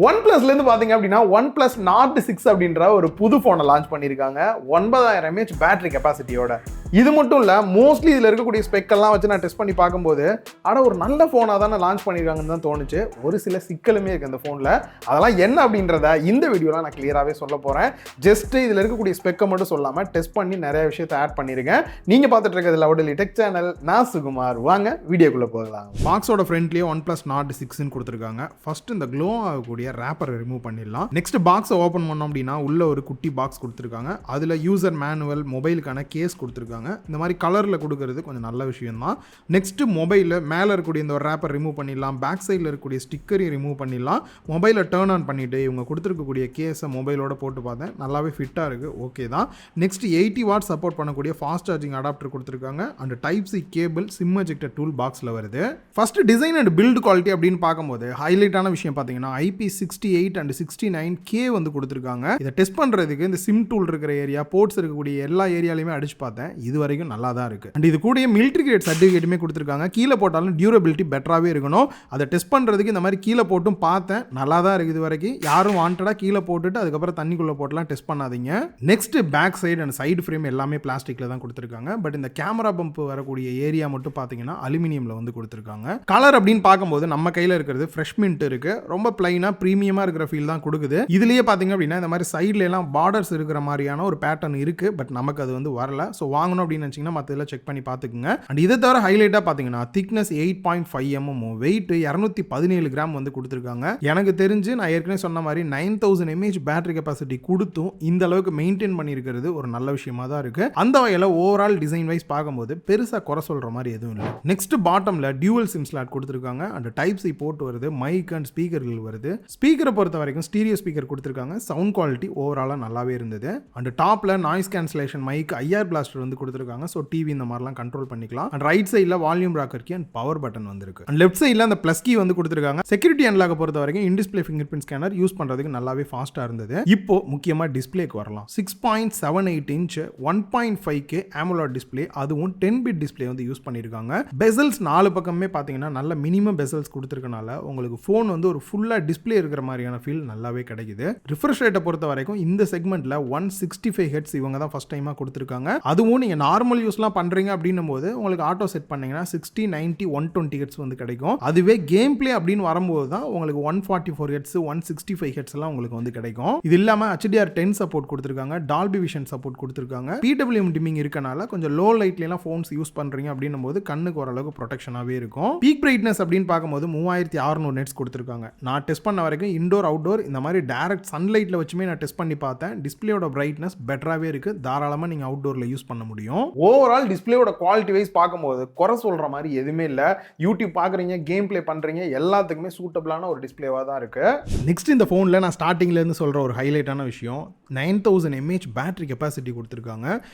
OnePlusலேருந்து பார்த்தீங்க அப்படின்னா OnePlus Nord 6 அப்படின்ற ஒரு புது ஃபோனை லான்ச் பண்ணியிருக்காங்க 9000 mAh பேட்டரி கெப்பாசிட்டியோட. இது மட்டும் இல்லை, மோஸ்ட்லி இதில் இருக்கக்கூடிய ஸ்பெக்கெல்லாம் வச்சு நான் டெஸ்ட் பண்ணி பார்க்கும்போது ஒரு நல்ல ஃபோனாக தானே லான்ச் பண்ணியிருக்காங்கன்னு தான் தோணுச்சு. ஒரு சில சிக்கலுமே இருக்குது அந்த ஃபோனில். அதெல்லாம் என்ன அப்படின்றத இந்த வீடியோவில் நான் கிளியராகவே சொல்ல போகிறேன். ஜஸ்ட்டு இதில் இருக்கக்கூடிய ஸ்பெக்கை மட்டும் சொல்லாமல் டெஸ்ட் பண்ணி நிறைய விஷயத்தை ஆட் பண்ணியிருக்கேன். நீங்கள் பார்த்துட்டு இருக்கிறது லவுடலி டெக் சேனல். நான் சுகுமார். வாங்க வீடியோக்குள்ளே போகலாம். பாக்ஸோட ஃப்ரண்ட்லேயே OnePlus Nord 6 கொடுத்துருக்காங்க. ஃபர்ஸ்ட் இந்த க்ளோ ஆகக்கூடிய ரேப்பரை ரிமூவ் பண்ணிடலாம். நெக்ஸ்ட் பாக்ஸை ஓப்பன் பண்ணோம் அப்படின்னா உள்ள ஒரு குட்டி பாக்ஸ் கொடுத்துருக்காங்க. அதில் யூசர் மேனுவல், மொபைலுக்கான கேஸ் கொடுத்துருக்காங்க. இந்த மாதிரி கலரில் கொடுக்கறது கொஞ்சம் நல்ல விஷயம் தான். நெக்ஸ்ட் மொபைலில் மேலே இருக்கக்கூடிய இந்த ஒரு ரேப்பர் ரிமூவ் பண்ணிடலாம். பேக் சைடில் இருக்கக்கூடிய ஸ்டிக்கரையும் ரிமூவ் பண்ணிடலாம். மொபைலை டர்ன் ஆன் பண்ணிவிட்டு இவங்க கொடுத்துருக்கக்கூடிய கேஸை மொபைலோட போட்டு பார்த்தேன். நல்லாவே ஃபிட்டாக இருக்குது. ஓகே தான். நெக்ஸ்ட் 80 வாட் சப்போர்ட் பண்ணக்கூடிய ஃபாஸ்ட் சார்ஜிங் அடாப்டர் கொடுத்துருக்காங்க. And type C cable SIM ejector tool பாக்ஸில் வருது. First design and build quality அப்படின்னு பார்க்கும்போது ஹைலைட்டான விஷயம் பார்த்தீங்கன்னா IP68 and 69K வந்து கொடுத்துருக்காங்க. இதை டெஸ்ட் பண்ணுறதுக்கு இந்த சிம் டூல் இருக்கிற ஏரியா, போர்ட்ஸ் இருக்கக்கூடிய எல்லா ஏரியாலையுமே அடிச்சு பார்த்தேன். இது வரைக்கும் நல்லா தான் இருக்குது. அண்ட் இது கூட மிலிட்டரி கிரேட் சர்டிஃபிகேட்டுமே கொடுத்துருக்காங்க. கீழே போட்டாலும் டியூரபிலிட்டி பெட்டராகவே இருக்கணும். அதை டெஸ்ட் பண்ணுறதுக்கு இந்த மாதிரி கீழே போட்டும் பார்த்தேன். நல்லா தான் இருக்குது இது வரைக்கும். யாரும் வாண்டடாக கீழே போட்டுட்டு அதுக்கப்புறம் தண்ணிக்குள்ளே போட்டுலாம் டெஸ்ட் பண்ணாதீங்க. Next back side and side frame எல்லாமே பிளாஸ்டிக்கில் தான் கொடுத்துருக்காங்க. பட் இந்த கேமரா பம்ப் வரக்கூடிய ஏரியா மட்டும் பார்த்தீங்கன்னா அலுமினியமில் வந்து கொடுத்துருக்காங்க. கலர் அப்படின்னு பார்க்கும்போது நம்ம கையில் இருக்கிறது ஃப்ரெஷ் மின்ட் இருக்குது. ரொம்ப பிளைனாக ப்ரீமியமாக இருக்கிற ஃபீல் தான் கொடுக்குது. இதுலேயே பார்த்தீங்க அப்படின்னா இந்த மாதிரி சைடில் எல்லாம் பார்டர்ஸ் இருக்கிற மாதிரியான ஒரு பேட்டர்ன் இருக்குது. பட் நமக்கு அது வந்து வரல. ஸோ வாங்கணும் அப்படின்னு நினச்சிங்கன்னா மற்ற இதெல்லாம் செக் பண்ணி பார்த்துக்குங்க. அண்ட் இதை தவிர ஹைலைட்டாக பார்த்தீங்கன்னா திக்னஸ் 8.5 mm, வெயிட் 217 கிராம் வந்து கொடுத்துருக்காங்க. எனக்கு தெரிஞ்சு நான் ஏற்கனவே சொன்ன மாதிரி 9000 mAh பேட்டரி கெப்பாசிட்டி கொடுத்தும் இந்த அளவுக்கு மெயின்டைன் பண்ணியிருக்கிறது ஒரு நல்ல விஷயமா தான் இருக்கு. அந்த வகையில் ஓவரால் டிசைன் வைஸ் பார்க்கும்போது பெருசாக குறை சொல்ற மாதிரி எதுவும் இல்லை. நெக்ஸ்ட் பாட்டம்ல டியூவல் சிம் ஸ்லாட் கொடுத்துருக்காங்க. அண்ட் டைப் சி போர்ட் வருது. மைக் அண்ட் ஸ்பீக்கர்கள் வருது. ஸ்பீக்கரை பொறுத்த வரைக்கும் ஸ்டீரியோ ஸ்பீக்கர் கொடுத்துருக்காங்க. சவுண்ட் குவாலிட்டி ஓவராலாக நல்லாவே இருந்தது. அண்ட் டாப்ல noise cancellation mic, IR blaster வந்து கொடுத்துருக்காங்க. ஸோ டிவி இந்த மாதிரிலாம் கண்ட்ரோல் பண்ணிக்கலாம். அண்ட் ரைட் சைடில் volume rocker key and power button வந்திருக்கு. அண்ட் லெஃப்ட் சைடில் அந்த பிளஸ் கீ வந்து கொடுத்துருக்காங்க. செக்யூரிட்டி அன்லாக் பொறுத்த வரைக்கும் in-display finger print scanner use பண்ணுறதுக்கு நல்லாவே ஃபாஸ்ட்டாக இருந்தது. இப்போ முக்கியமாக டிஸ்பிளேக்கு வரலாம். 6.78 inch 1.5K AMOLED டிஸ்பிளே, அதுவும் 10-bit டிஸ்பிளே வந்து யூஸ் பண்ணியிருக்காங்க. பெசல்ஸ் 4 பக்கமே பார்த்தீங்கன்னா நல்ல மினிமம் பெசல்ஸ் கொடுத்துருக்கனால உங்களுக்கு ஃபோன் வந்து ஒரு ஃபுல்லாக டிஸ்பிளே இருக்கிற மாதிரியான ஃபீல் நல்லாவே கிடைக்குது. ரிஃப்ரெஷ் ரேட்டை பொறுத்த வரைக்கும் இந்த செக்மெண்ட்ல 165 Hz இவங்க தான் ஃபர்ஸ்ட் டைமாக கொடுத்துருக்காங்க. அதுவும் நீங்கள் நார்மல் யூஸ்லாம் பண்ணுறீங்க அப்படின்னும் போது உங்களுக்கு ஆட்டோ செட் பண்ணீங்கன்னா 60, 90, 120 Hz வந்து கிடைக்கும். அதுவே கேம் பிளே அப்படின்னு வரும்போது தான் உங்களுக்கு 144 Hz, 165 Hz எல்லாம் உங்களுக்கு வந்து கிடைக்கும். இது இல்லாமல் HDR10 சப்போர்ட் கொடுத்துருக்காங்க. டால்பி விஷன் சப்போர்ட் கொடுத்துருக்காங்க. PWM டிமிங் இருக்கனால கொஞ்சம் லோ லைட்லாம் ஃபோன்ஸ் யூஸ் பண்ணுறீங்க அப்படின்னும் போது கண்ணுக்கு ஓரளவுக்கு ப்ரொடெக்ஷனாகவே இருக்கும். பீக் பிரைட்னஸ் அப்படின்னு பார்க்கும்போது 3600 nits கொடுத்துருக்காங்க. நான் டெஸ்ட் பண்ண வரைக்கும் இண்டோர் அவுட்டோர் இந்த மாதிரி டைரக்ட் சன்லைட்ல வச்சுமே நான் டெஸ்ட் பண்ணி பார்த்தேன். டிஸ்பிளேயோட பிரைட்னஸ் பெட்டராகவே இருக்கு. தாராளமாக நீங்கள் அவுட்டோர்ல யூஸ் பண்ண முடியும். ஓவரால் டிஸ்பிளேயோட குவாலிட்டி வைஸ் பார்க்கும்போது குறை சொல்ற மாதிரி எதுவுமே இல்லை. யூடியூப் பார்க்குறீங்க, கேம் பிளே பண்ணுறீங்க, எல்லாத்துக்குமே சூட்டபிளான ஒரு டிஸ்பிளேவாக தான் இருக்கு. நெக்ஸ்ட் இந்த ஃபோனில் நான் ஸ்டார்டிங்லேருந்து சொல்கிற ஒரு ஹைலைட்டான விஷயம் 9000 mAh பேட்டரி கெப்பாசிட்டி கொடுத்துருக்காங்க.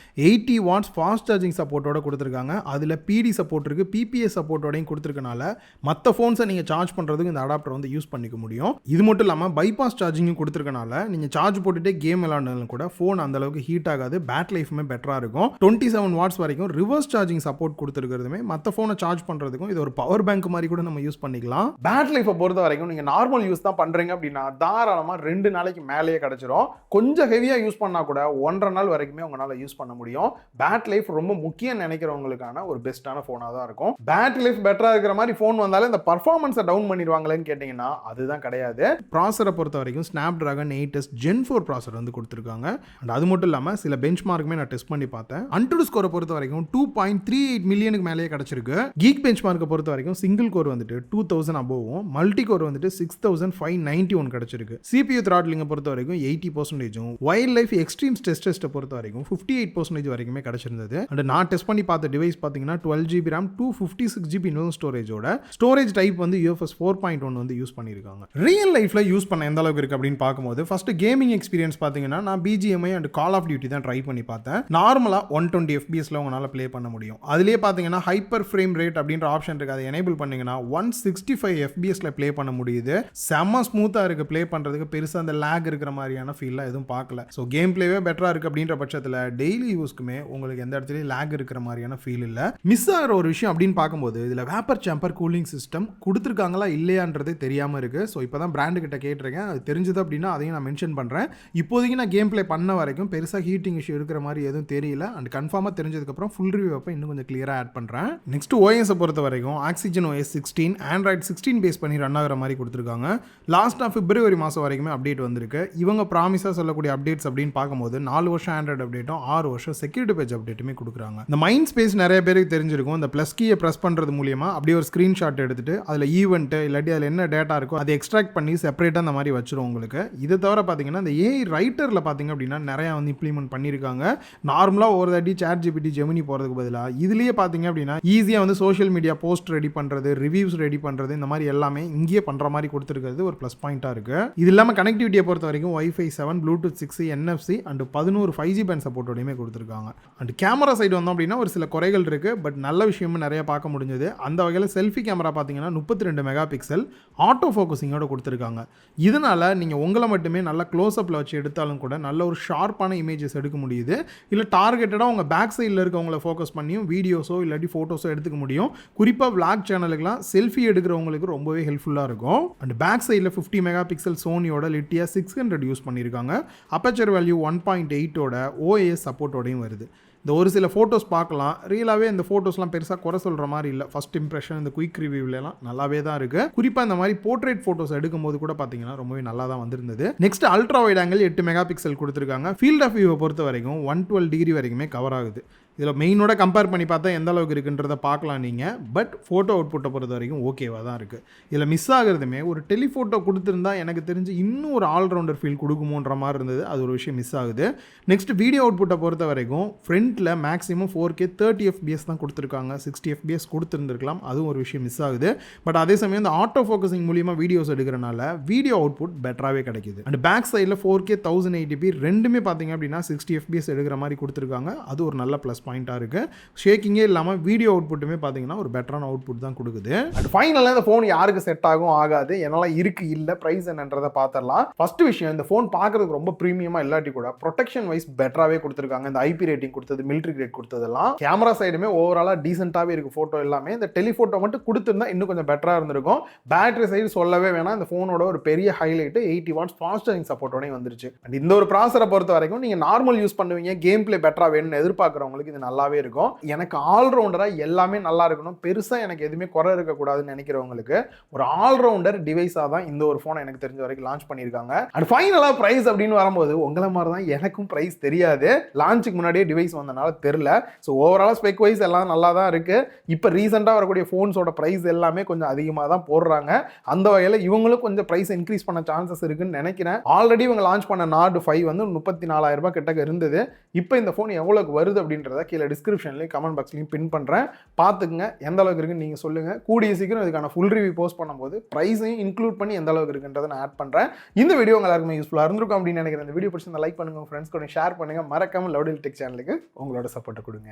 80 வாட்ஸ் ஃபாஸ்ட் சார்ஜிங் சப்போர்ட்டோட கொடுத்துருக்காங்க. அதில் PD சப்போர்ட் இருக்குது, PPS சப்போர்ட்டோடையும் கொடுத்துருக்கனால மற்ற ஃபோன்ஸை நீங்கள் சார்ஜ் பண்ணுறதுக்கு இந்த அடாப்டர் வந்து யூஸ் பண்ணிக்க முடியும். இது மட்டும் இல்லாமல் பைபாஸ் சார்ஜிங்கும் கொடுத்துருக்கனால நீங்கள் சார்ஜ் போட்டுட்டே கேம் விளையாடுனாலும் கூட ஃபோன் அந்த அளவுக்கு ஹீட் ஆகாது. பேட்டரி லைஃபுமே பெட்டராக இருக்கும். 27 வாட்ஸ் வரைக்கும் ரிவர்ஸ் சார்ஜிங் சப்போர்ட் கொடுத்துருக்கிறதுமே மற்ற ஃபோனை சார்ஜ் பண்ணுறதுக்கும் இது ஒரு பவர் பேங்க் மாதிரி கூட நம்ம யூஸ் பண்ணிக்கலாம். பேட்டரி லைஃபை பொறுத்த வரைக்கும் நீங்கள் நார்மல் யூஸ் தான் பண்ணுறீங்க அப்படின்னா தாராளமாக 2 நாளைக்கு மேலேயே கிடைச்சிரும். கொஞ்சம் ஹெவியாக யூஸ் பண்ணால் கூட 1.5 நாள் வரைக்குமே உங்களால் யூஸ் பண்ண முடியும். பேட்டரி லைஃப் ரொம்ப முக்கியம் நினைக்கிறவங்களுக்கான ஒரு பெஸ்ட்டான ஃபோனாக தான் இருக்கும். பேட்டரி லைஃப் பெட்டராக இருக்கிற மாதிரி ஃபோன் வந்தாலும் இந்த பர்ஃபார்மன்ஸை டவுன் பண்ணிடுவாங்களேன்னு கேட்டிங்கன்னா அதுதான் கிடையாது. ப்ராசரை பொறுத்த வரைக்கும் Snapdragon 8s Gen 4 ப்ராசர் வந்து கொடுத்துருக்காங்க. அண்ட் அது மட்டும் இல்லாமல் சில பெஞ்ச் மார்க்குமே நான் டெஸ்ட் பண்ணி பார்த்தேன். அன்டூடு ஸ்கோரை பொறுத்த வரைக்கும் 2.38 மில்லியனுக்கு மேலேயே கிடைச்சிருக்கு. கீக் பெஞ்ச் மார்க்கை பொறுத்த வரைக்கும் சிங்கிள் கோர் வந்துட்டு 2000 அபோவும், மல்டி கோர் வந்துட்டு 6591 கிடைச்சிருக்கு. CPU த்ராட்லிங்கை பொறுத்த வரைக்கும் 80%, வைல்ட் லைஃப் எக்ஸ்ட்ரீம் டெஸ்ட்டை பொறுத்த வரைக்கும் 58% வரைக்குமே கிடைச்சிருந்தது. அண்ட் நான் டெஸ்ட் பண்ணி பார்த்த டிவைஸ் பார்த்தீங்கன்னா 12GB RAM 256GB இன்டர்னல் ஸ்டோரேஜோட ஸ்டோரேஜ் டைப் வந்து UFS 4.1 வந்து யூஸ் பண்ணியிருக்காங்க. ரியல் லைஃப்ல யூஸ் பண்ண எந்த அளவுக்கு இருக்கு அப்படின்னு பார்க்கும்போது ஃபர்ஸ்ட் கேமிங் எக்ஸ்பீரியன்ஸ் பார்த்தீங்கன்னா நான் BGMI and call of duty தான் ட்ரை பண்ணி பார்த்தேன். நார்மலாக 120 FPSல உங்களால் ப்ளே பண்ண முடியும். அதுலேயே பார்த்தீங்கன்னா ஹைப்பர் ஃப்ரேம் ரேட் அப்படின்ற ஆப்ஷன் இருக்கு. அதை எனேபிள் பண்ணீங்கன்னா 165 FPSல ப்ளே பண்ண முடியுது. செம்ம ஸ்மூத்தாக இருக்கு ப்ளே பண்ணுறதுக்கு. பெருசாக அந்த லேக் இருக்கிற மாதிரியான ஃபீல்லாம் எதுவும் பார்க்கல. ஸோ கேம் பிளேவே பெட்டராக இருக்குது அப்படின்ற பட்சத்தில் டெய்லி யூஸ்க்குமே உங்களுக்கு எந்த இடத்துலையும் லேக் இருக்கிற மாதிரியான ஃபீல் இல்லை. மிஸ் ஆகிற ஒரு விஷயம் அப்படின்னு பார்க்கும்போது இதில் வேப்பர் சேம்பர் கூலிங் சிஸ்டம் கொடுத்துருக்காங்களா இல்லையான்றதே தெரியாமல் இருக்குது. ஸோ இப்போ தான் பிராண்டு கிட்ட கேட்டிருக்கேன். அது தெரிஞ்சது அப்படின்னா அதையும் நான் மென்ஷன் பண்ணுறேன். இப்போதைக்கு நான் கேம் ப்ளே பண்ண வரைக்கும் பெருசாக ஹீட்டிங் இஷ்யூ இருக்கிற மாதிரி எதுவும் தெரியல. அண்ட் கன்ஃபார்மாக தெரிஞ்சதுக்கப்புறம் ஃபுல் ரிவ்யூ அப்போ இன்னும் கொஞ்சம் கிளியராக ஆட் பண்ணுறேன். நெக்ஸ்ட் ஓஎஸை பொறுத்த வரைக்கும் ஆக்சிஜன் OS 16 ஆண்ட்ராய்ட் 16 பேஸ் பண்ணி ரன் ஆகிற மாதிரி கொடுத்துருக்காங்க. லாஸ்ட்டாக பிப்ரவரி மாதம் வரைக்குமே அப்டேட் வந்திருக்கு. இவங்க ப்ராமிஸாக சொல்லக்கூடிய அப்டேட்ஸ் அப்படின்னு பார்க்கும்போது 4 வருஷம் ஆண்ட்ராய்டு அப்டேட்டும் 6 வருஷம் செக்யூரிட்டி பேஜ் அப்டேட்டுமே கொடுக்குறாங்க. இந்த மைண்ட் ஸ்பேஸ் நிறைய பேருக்கு தெரிஞ்சிருக்கும். இந்த ப்ளஸ் கீயை ப்ரெஸ் பண்ணுறது மூலியமாக அப்படியே ஒரு ஸ்க்ரீன்ஷாட் எடுத்துட்டு அதில் ஈவெண்ட்டு இல்லாட்டி அதில் என்ன டேட்டா இருக்கோ அதை எக்ஸ்ட்ராக்ட் பண்ணி செப்பரேட்டாக அந்த மாதிரி வச்சிரும் உங்களுக்கு. இது தவிர பார்த்தீங்கன்னா இந்த ஏஐ ரைட்டரில் பார்த்தீங்க அப்படின்னா நிறையா வந்து இம்ப்ளிமெண்ட் பண்ணியிருக்காங்க. நார்மலாக ஒரு தாட்டி ChatGPT ஜெமினி போகிறதுக்கு பதிலாக இதுலேயே பார்த்தீங்க அப்படின்னா ஈஸியாக வந்து சோஷியல் மீடியா போஸ்ட் ரெடி பண்ணுறது, ரிவ்யூஸ் ரெடி பண்ணுறது, இந்த மாதிரி எல்லாமே இங்கேயே பண்ணுற மாதிரி கொடுத்துருக்கிறது ஒரு ப்ளஸ் பாயிண்ட்டாக இருக்குது. இது இல்லாமல் கனெக்டிவிட்டியை பொறுத்த வரைக்கும் Wi-Fi 7, Bluetooth 6, NFC and 11 5G band சப்போர்ட்டோடையுமே கொடுத்துருக்காங்க. அண்ட் கேமரா சைடு வந்தோம் அப்படின்னா ஒரு சில குறைகள் இருக்குது. பட் நல்ல விஷயமும் நிறைய பார்க்க முடிஞ்சது. அந்த வகையில் செல்ஃபி கேமரா பார்த்தீங்கன்னா 32 மெகா பிக்சல் ஆட்டோ ஃபோக்கஸிங்கோட கொடுத்துருக்காங்க. இதனால் நீங்கள் உங்களை மட்டுமே நல்லா க்ளோஸ்அப்பில் வச்சு எடுத்தாலும் கூட நல்ல ஒரு ஷார்ப்பான இமேஜஸ் எடுக்க முடியுது. இல்லை டார்கெட்டடாக உங்கள் பேக் சைடில் இருக்கவங்களை ஃபோக்கஸ் பண்ணியும் வீடியோஸோ இல்லாட்டி ஃபோட்டோஸோ எடுத்துக்க முடியும். குறிப்பாக vlog சேனலுக்குலாம் செல்ஃபி எடுக்கிறவங்களுக்கு ரொம்பவே ஹெல்ப்ஃபுல்லாக இருக்கும். அண்ட் பேக் சைடில் 50 மெகா பிக்சல் சோனியோட லிட்டியா 600 யூஸ் பண்ணியிருக்காங்க. அப்பச்சர் வேல்யூ 1.8ஓட OAS சப்போர்ட்டோடையும் வருது. இந்த ஒரு சில ஃபோட்டோஸ் பார்க்கலாம். ரியலாகவே இந்த ஃபோட்டோஸ்லாம் பெருசாக குறை சொல்கிற மாதிரி இல்லை. ஃபஸ்ட் இம்ப்ரெஷன் இந்த குயிக் ரிவ்யூவிலலாம் நல்லாவே தான் இருக்குது. குறிப்பாக இந்த மாதிரி போர்ட்ரேட் ஃபோட்டோஸ் எடுக்கும்போது கூட பார்த்தீங்கன்னா ரொம்பவே நல்லா தான் வந்திருந்தது. Next ultra wide angle 8 mega pixel கொடுத்துருக்காங்க. ஃபீல்ட் ஆஃப் வியூவை பொறுத்த வரைக்கும் 112 டிகிரி வரைக்குமே கவர் ஆகுது. இதில் மெயினோட கம்பேர் பண்ணி பார்த்தா எந்த அளவுக்கு இருக்குன்றதை பார்க்கலாம் நீங்கள். பட் ஃபோட்டோ அவுட்புட்டை பொறுத்த வரைக்கும் ஓகேவாக தான் இருக்குது. இதில் மிஸ் ஆகிறதுமே ஒரு டெலிஃபோட்டோ கொடுத்துருந்தா எனக்கு தெரிஞ்சு இன்னும் ஒரு ஆல்ரவுண்டர் ஃபீல் கொடுக்குமோன்ற மாதிரி இருந்தது. அது ஒரு விஷயம் மிஸ் ஆகுது. நெக்ஸ்ட் வீடியோ அவுட்புட்டை பொறுத்த வரைக்கும் ஃப்ரண்ட்டில் மேக்ஸிமம் 4K 30 FPS தான் கொடுத்துருக்காங்க. 60 FPS கொடுத்துருந்துருக்கலாம். அதுவும் ஒரு விஷயம் மிஸ் ஆகுது. பட் அதே சமயம் இந்த ஆட்டோ ஃபோக்கஸிங் மூலியமாக வீடியோஸ் எடுக்கிறனால வீடியோ அவுட்புட் பெட்டராகவே கிடைக்குது. அண்ட் பேக் சைடில் 4K 1080p ரெண்டுமே பார்த்தீங்க அப்படின்னா 60 FPS எடுக்கிற மாதிரி கொடுத்துருக்காங்க. அது ஒரு நல்ல ப்ளஸ் பாயிண்டாக இருக்குது. ஷேக்கிங்கே இல்லாமல் வீடியோ அவுட்புட்டுமே பார்த்தீங்கன்னா ஒரு பெட்டரான அவுட்புட் தான் கொடுக்குது. அண்ட் ஃபைனலாக இந்த ஃபோன் யாருக்கு செட் ஆகும் ஆகாது என்னெல்லாம் இருக்குது இல்லை ப்ரைஸ் என்னன்றதை பார்த்துடலாம். ஃபர்ஸ்ட் விஷயம், இந்த ஃபோன் பார்க்குறதுக்கு ரொம்ப ப்ரீமியமாக இல்லாட்டி கூட ப்ரொடெக்ஷன் வைஸ் பெட்டராகவே கொடுத்துருக்காங்க. இந்த IP ரேட்டிங் கொடுத்தது, மிலிட்ரி கிரேட் கொடுத்ததெல்லாம். கேமரா சைடுமே ஓவராலாக டீசென்ட்டாகவே இருக்குது. ஃபோட்டோ எல்லாமே இந்த டெலிஃபோட்டோ மட்டும் கொடுத்துருந்தா இன்னும் கொஞ்சம் பெட்டராக இருந்திருக்கும். பேட்டரி சைடு சொல்லவே வேணாம். இந்த ஃபோனோட ஒரு பெரிய ஹைலைட்டு 80 வாட்ஸ் ஃபாஸ்ட் சார்ஜிங் சப்போர்ட்டோடையும் வந்துருச்சு. அண்ட் இந்த ஒரு ப்ராசரை பொறுத்த வரைக்கும் நீங்கள் நார்மல் யூஸ் பண்ணுவீங்க, கேம் பிளே பெட்டராக வேணும்னு எதிர்பார்க்குறவங்களுக்கு இது நல்லாவே இருக்கும். எனக்கு ஆல்ரவுண்டராக எல்லாமே நல்லா இருக்கணும், பெருசாக எனக்கு எதுவுமே குறை இருக்கக்கூடாதுன்னு நினைக்கிறவங்களுக்கு ஒரு ஆல்ரவுண்டர் டிவைஸாக தான் இந்த ஒரு ஃபோனை எனக்கு தெரிஞ்ச வரைக்கும் லான்ச் பண்ணியிருக்காங்க. அண்ட் ஃபைனலாக ப்ரைஸ் அப்படின்னு வரும்போது உங்களை மாதிரி தான் எனக்கும் ப்ரைஸ் தெரியாது. லான்ச்சுக்கு முன்னாடியே டிவைஸ் வந்தனால தெரில. ஸோ ஓவராலாக ஸ்பெக் வைஸ் எல்லாம் நல்லா தான் இருக்குது. இப்போ ரீசெண்டாக வரக்கூடிய ஃபோன்ஸோட ப்ரைஸ் எல்லாமே கொஞ்சம் அதிகமாக தான் போடுறாங்க. அந்த வகையில் இவங்களும் கொஞ்சம் ப்ரைஸ் இன்க்ரீஸ் பண்ண சான்சஸ் இருக்குன்னு நினைக்கிறேன். ஆல்ரெடி இவங்க லான்ச் பண்ண Nord 5 வந்து 34,000 ரூபாய் கிட்ட இருந்தது. இப்போ இந்த ஃபோன் எவ்வளோக்கு வருது அப்படின்றத கீழே டிஸ்கிரிப்ஷன்லையும் கமெண்ட் பாக்ஸ்லையும் பின் பண்ணுறேன். பார்த்துக்குங்க, எந்த அளவுக்கு இருக்குன்னு நீங்கள் சொல்லுங்கள். கூடிய சீக்கிரம் இதுக்கான ஃபுல் ரிவ்யூ போஸ்ட் பண்ணும்போது ப்ரைஸையும் இன்க்ளூட் பண்ணி எந்த அளவுக்கு இருக்குன்றதை நான் ஆட் பண்ணுறேன். இந்த வீடியோ உங்க எல்லாருக்குமே யூஸ்ஃபுல்லாக இருந்திருக்கும் அப்படின்னு நினைக்கிறேன். இந்த வீடியோ பிடிச்சிருந்தா லைக் பண்ணுங்கள், ஃப்ரெண்ட்ஸ் கூட ஷேர் பண்ணுங்கள். மறக்காம லவ்டில் டெக் சேனலுக்கு உங்களோட சப்போர்ட்டை கொடுங்க.